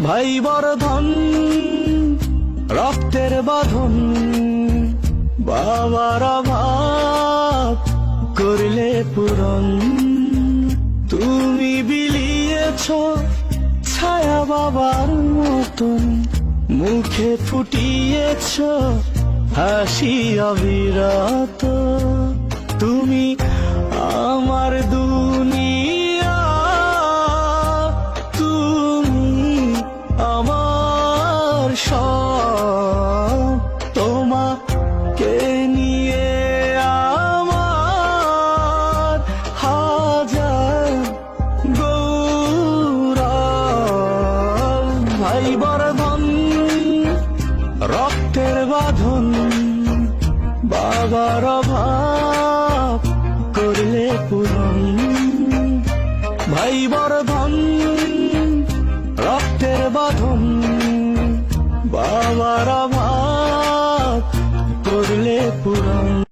ভাই বর্ধন রক্তের বাঁধন, বাবার অভাব করলে পূরণ। তুমি বিলিয়েছ ছায়া বাবার মতন, মুখে ফুটিয়েছ হাসি অবিরত। তুমি আমার দুনিয়া, তুমি আমার সব। তোমাকে নিয়ে আমার হাজার গৌরব। ভাই বর্ধন রক্তের বাঁধন, বাবার অভাব করলে পূরণ। ভাই বর্ধন রক্তের বাঁধন, বাবার অভাব করলে পূরণ।